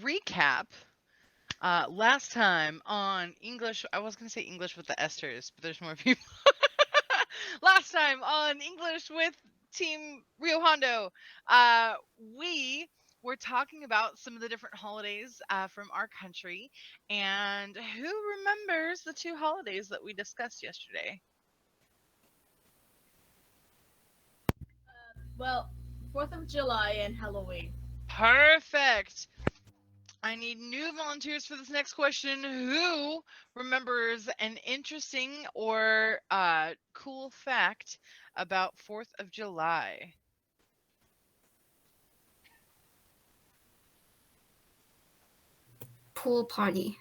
recap, last time on English, I was going to say English with the Esters, but there's more people. Last time on English with Team Rio Hondo, we were talking about some of the different holidays from our country. And who remembers the two holidays that we discussed yesterday? Well, 4th of July and Halloween. Perfect. I need new volunteers for this next question. Who remembers an interesting or cool fact about 4th of July? Pool party.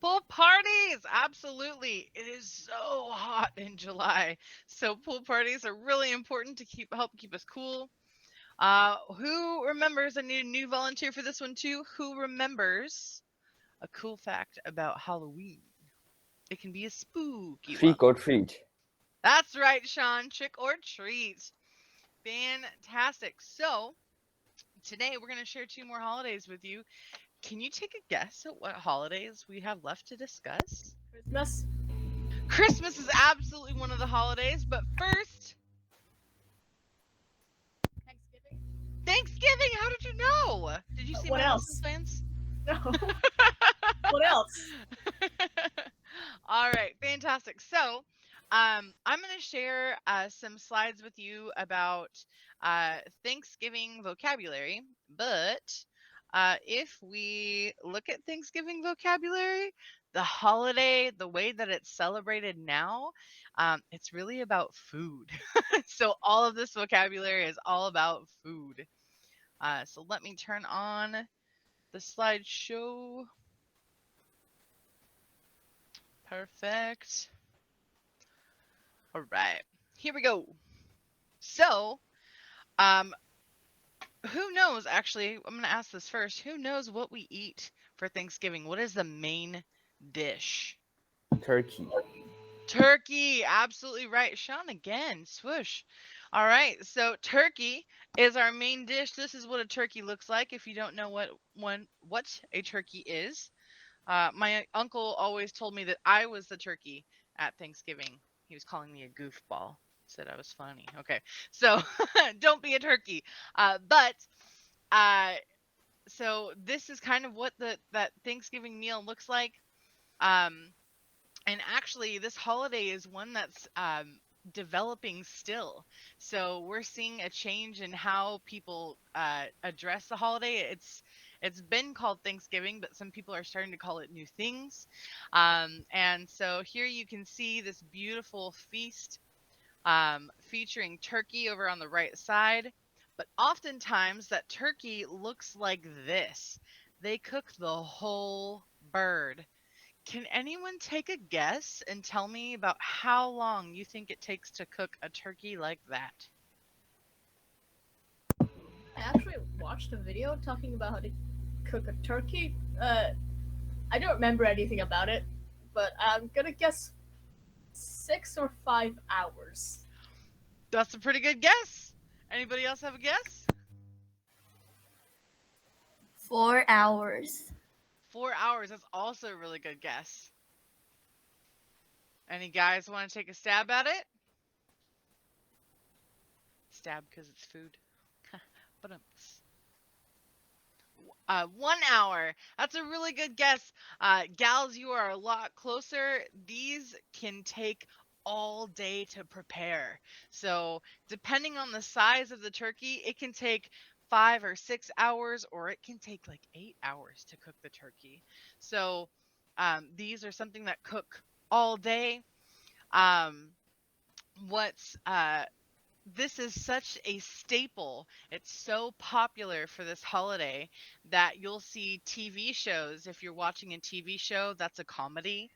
Pool parties, absolutely. It is so hot in July, so pool parties are really important to help keep us cool. Who remembers? I need a new volunteer for this one too. Who remembers a cool fact about Halloween? It can be a spooky one. Trick or treat. That's right, Sean. Trick or treat. Fantastic. So today we're going to share two more holidays with you. Can you take a guess at what holidays we have left to discuss? Christmas. Christmas is absolutely one of the holidays, but first, Thanksgiving. Thanksgiving. How did you know? Did you see What my else? Husband's plans? No. What else? All right, fantastic. So, I'm going to share some slides with you about Thanksgiving vocabulary, but if we look at Thanksgiving vocabulary, the holiday, the way that it's celebrated now, it's really about food. So all of this vocabulary is all about food. So let me turn on the slideshow. Perfect. All right, here we go. So, who knows, actually, I'm going to ask this first. Who knows what we eat for Thanksgiving? What is the main dish? Turkey. Turkey, absolutely right. Sean again, swoosh. All right, so turkey is our main dish. This is what a turkey looks like. If you don't know what a turkey is, my uncle always told me that I was the turkey at Thanksgiving. He was calling me a goofball. Said I was funny. Okay, so don't be a turkey. So this is kind of what that Thanksgiving meal looks like. And actually, this holiday is one that's developing still. So we're seeing a change in how people address the holiday. It's been called Thanksgiving, but some people are starting to call it new things. And so here you can see this beautiful feast featuring turkey over on the right side. But oftentimes that turkey looks like this. They cook the whole bird. Can anyone take a guess and tell me about how long you think it takes to cook a turkey like that? I actually watched a video talking about how to cook a turkey. I don't remember anything about it, but I'm gonna guess 6 or 5 hours. That's a pretty good guess. Anybody else have a guess? 4 hours. 4 hours. That's also a really good guess. Any guys want to take a stab at it? Stab because it's food. But 1 hour. That's a really good guess. Gals, you are a lot closer. These can take all day to prepare. So depending on the size of the turkey, it can take 5 or 6 hours, or it can take like 8 hours to cook the turkey. So these are something that cook all day. This is such a staple. It's so popular for this holiday that you'll see TV shows. If you're watching a TV show that's a comedy,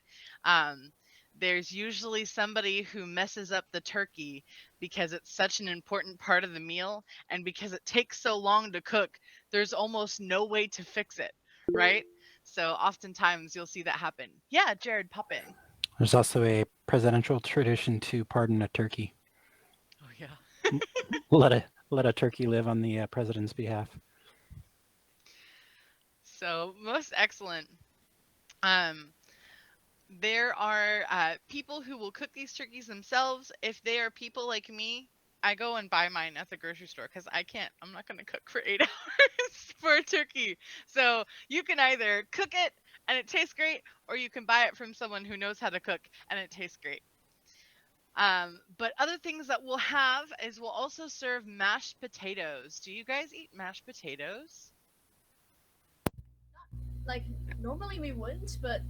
there's usually somebody who messes up the turkey because it's such an important part of the meal, and because it takes so long to cook, there's almost no way to fix it, right? So oftentimes you'll see that happen. Yeah, Jared, pop in. There's also a presidential tradition to pardon a turkey. Oh yeah. Let a turkey live on the president's behalf. So most excellent. Um, there are people who will cook these turkeys themselves. If they are people like me, I go and buy mine at the grocery store because I'm not going to cook for 8 hours for a turkey. So you can either cook it and it tastes great, or you can buy it from someone who knows how to cook and it tastes great. But other things that we'll have is we'll also serve mashed potatoes. Do you guys eat mashed potatoes? Like, normally we wouldn't, but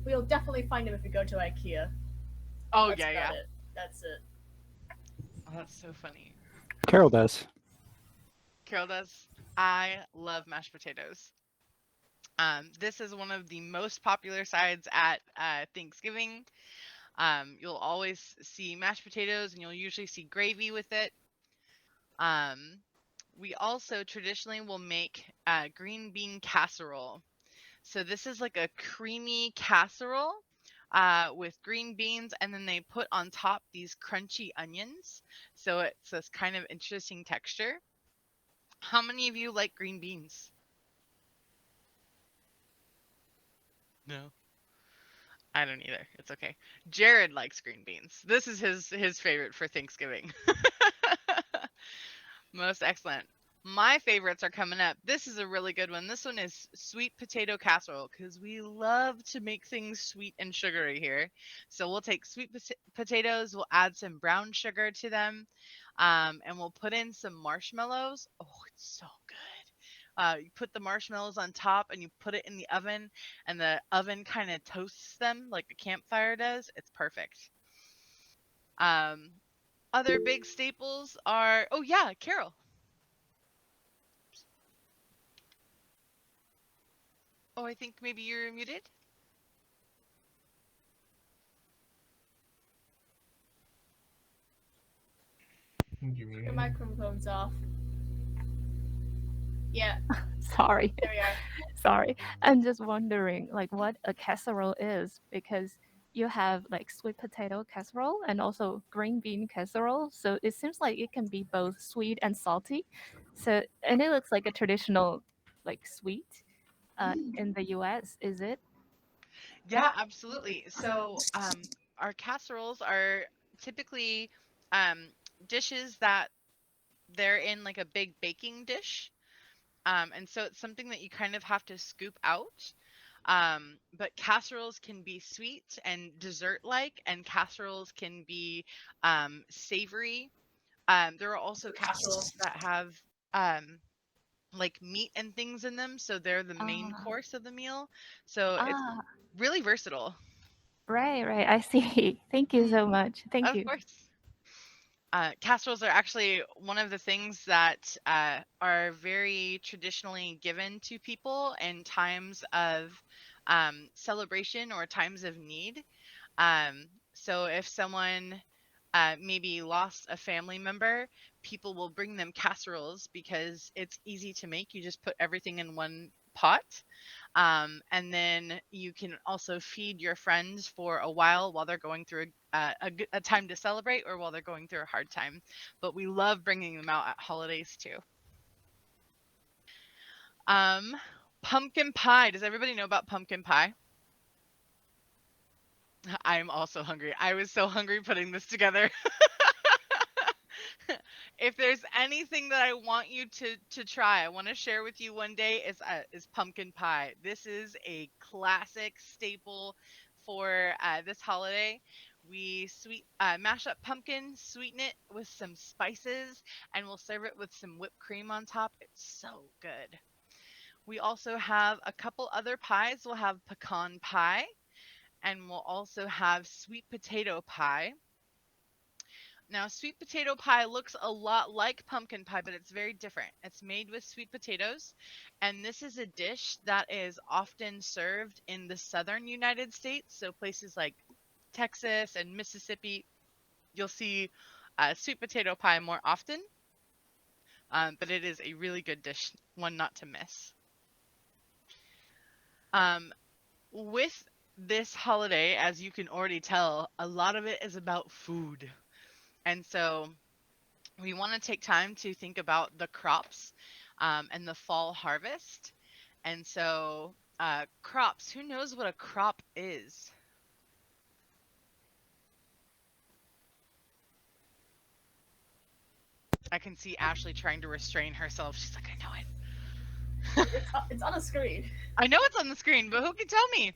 we'll definitely find them if we go to IKEA. Oh, That's yeah, about yeah. it. That's it. Oh, that's so funny. Carol does. Carol does. I love mashed potatoes. This is one of the most popular sides at Thanksgiving. You'll always see mashed potatoes, and you'll usually see gravy with it. Um, we also traditionally will make green bean casserole. So this is like a creamy casserole with green beans, and then they put on top these crunchy onions. So it's this kind of interesting texture. How many of you like green beans? No. I don't either. It's okay. Jared likes green beans. This is his favorite for Thanksgiving. Most excellent. My favorites are coming up. This is a really good one. This one is sweet potato casserole because we love to make things sweet and sugary here. So we'll take sweet potatoes, we'll add some brown sugar to them, and we'll put in some marshmallows. Oh, it's so good. You put the marshmallows on top and you put it in the oven, and the oven kind of toasts them like a campfire does. It's perfect. Um, Other big staples are, oh yeah, Carol. Oh, I think maybe you're muted. Your microphone's off. Yeah, Sorry, there we are. sorry. I'm just wondering, like, what a casserole is because you have like sweet potato casserole and also green bean casserole. So it seems like it can be both sweet and salty. So and it looks like a traditional, like sweet, in the U.S. Is it? Yeah, absolutely. So, our casseroles are typically um, dishes that they're in like a big baking dish. And so it's something that you kind of have to scoop out. But casseroles can be sweet and dessert like, and casseroles can be savory. There are also casseroles that have um, like meat and things in them, so they're the main Ah, course of the meal. So it's ah, really versatile. right, right. I see. Thank you Mm, so much. Thank of you. course. Casseroles are actually one of the things that are very traditionally given to people in times of celebration or times of need. So if someone maybe lost a family member, people will bring them casseroles because it's easy to make. You just put everything in one pot. And then you can also feed your friends for a while they're going through a time to celebrate or while they're going through a hard time. But we love bringing them out at holidays too. Um, Pumpkin pie. Does everybody know about pumpkin pie? I'm also hungry. I was so hungry putting this together. If there's anything that I want you to try, I want to share with you one day is pumpkin pie. This is a classic staple for this holiday. We mash up pumpkin, sweeten it with some spices, and we'll serve it with some whipped cream on top. It's so good. We also have a couple other pies. We'll have pecan pie, and we'll also have sweet potato pie. Now, sweet potato pie looks a lot like pumpkin pie, but it's very different. It's made with sweet potatoes, and this is a dish that is often served in the southern United States. So, places like Texas and Mississippi, you'll see sweet potato pie more often, but it is a really good dish, one not to miss. Um, with this holiday, as you can already tell, a lot of it is about food. And so, we want to take time to think about the crops and the fall harvest. And so crops, who knows what a crop is? I can see Ashley trying to restrain herself. She's like, I know it. It's on a screen. I know it's on the screen, but who can tell me?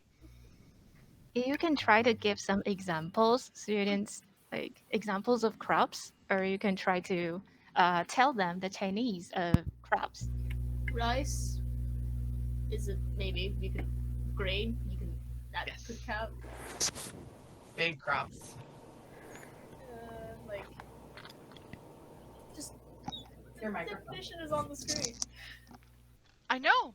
You can try to give some examples, students, like examples of crops, or you can try to tell them the Chinese crops. Rice. Is it maybe you can grain? You can that Yes. could count. Big crops. Like just Your the microphone. definition is on the screen. I know,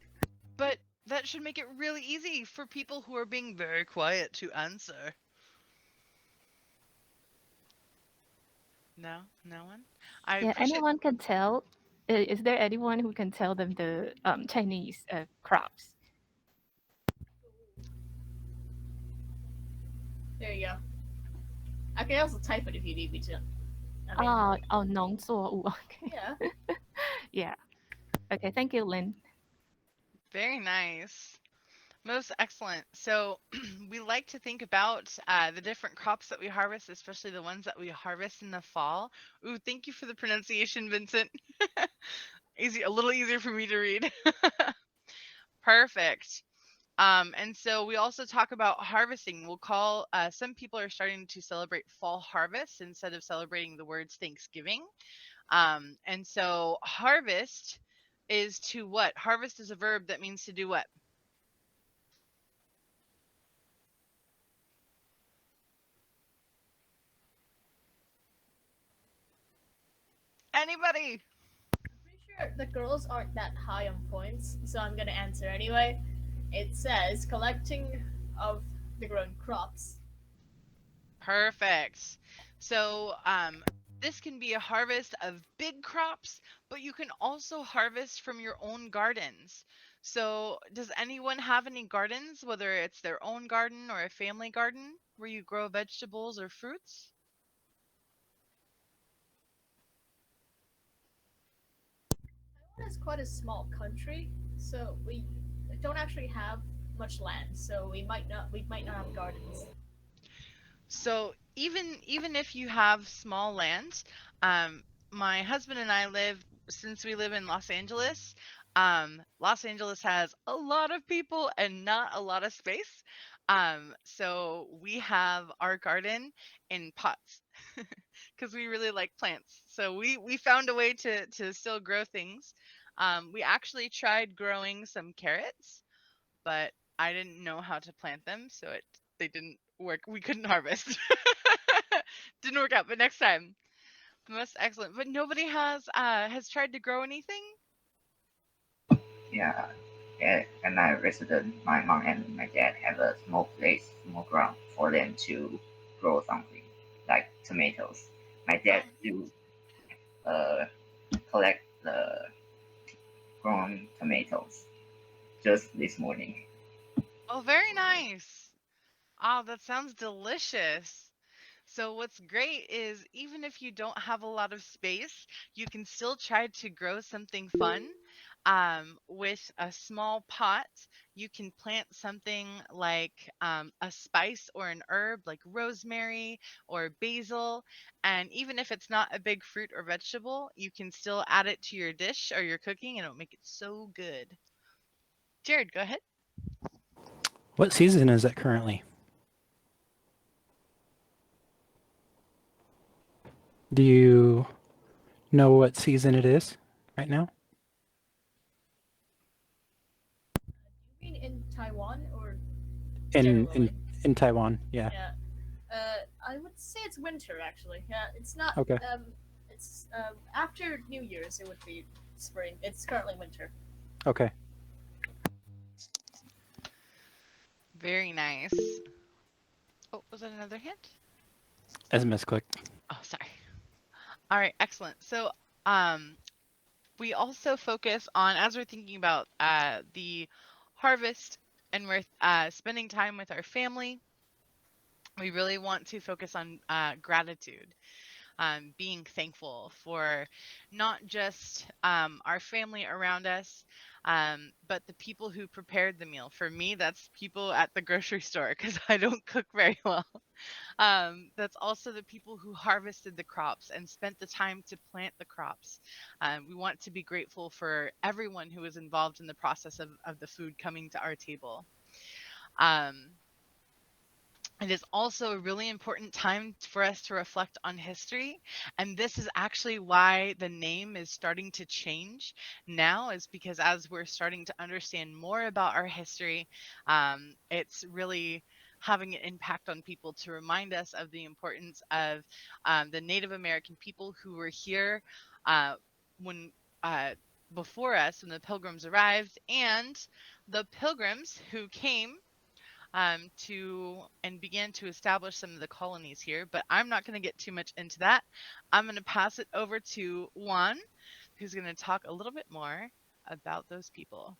but that should make it really easy for people who are being very quiet to answer. No? No one? I Yeah, appreciate anyone can tell. Is there anyone who can tell them the Chinese crops? There you go. I can also type it if you need me to. I mean, Oh, 农作物. Okay. yeah. Yeah. Okay, thank you, Lynn. Very nice. Most excellent. So we like to think about the different crops that we harvest, especially the ones that we harvest in the fall. Ooh, thank you for the pronunciation, Vincent. Easy, a little easier for me to read. Perfect. And so we also talk about harvesting. We'll call, some people are starting to celebrate fall harvest instead of celebrating the words Thanksgiving. And so harvest is to what? Harvest is a verb that means to do what? Anybody? I'm pretty sure the girls aren't that high on points, so I'm gonna answer anyway. It says collecting of the grown crops. Perfect. So this can be a harvest of big crops, but you can also harvest from your own gardens. So does anyone have any gardens, whether it's their own garden or a family garden, where you grow vegetables or fruits? Taiwan is quite a small country, so we don't actually have much land, so we might not have gardens. So even if you have small land, my husband and I since we live in Los Angeles. Los Angeles has a lot of people and not a lot of space. So we have our garden in pots because we really like plants. So we found a way to still grow things. We actually tried growing some carrots, but I didn't know how to plant them, so they didn't work. We couldn't harvest. Didn't work out, but next time. Most excellent. But nobody has tried to grow anything? Yeah, and I visited my mom and my dad have a small place, small ground for them to grow something like tomatoes. My dad do collect the grown tomatoes just this morning. Oh, very nice. Oh, that sounds delicious. So what's great is even if you don't have a lot of space, you can still try to grow something fun. With a small pot, you can plant something like a spice or an herb like rosemary or basil. And even if it's not a big fruit or vegetable, you can still add it to your dish or your cooking and it'll make it so good. Jared, go ahead. What season is it currently? Do you know what season it is right now? You mean in Taiwan or In generally? in Taiwan, yeah. Yeah. I would say it's winter actually. Yeah, it's not. Okay. It's after New Year's. It would be spring. It's currently winter. Okay. Very nice. Oh, was that another hint? As a misclick. Oh, sorry. All right, excellent. So, we also focus on, as we're thinking about the harvest and we're spending time with our family, we really want to focus on gratitude, being thankful for not just our family around us, But the people who prepared the meal, for me, that's people at the grocery store because I don't cook very well. That's also the people who harvested the crops and spent the time to plant the crops. We want to be grateful for everyone who was involved in the process of the food coming to our table. Um, it is also a really important time for us to reflect on history. And this is actually why the name is starting to change now, is because as we're starting to understand more about our history, it's really having an impact on people to remind us of the importance of the Native American people who were here when before us, when the pilgrims arrived, and the pilgrims who came to and began to establish some of the colonies here. But I'm not going to get too much into that. I'm going to pass it over to Juan, who's going to talk a little bit more about those people.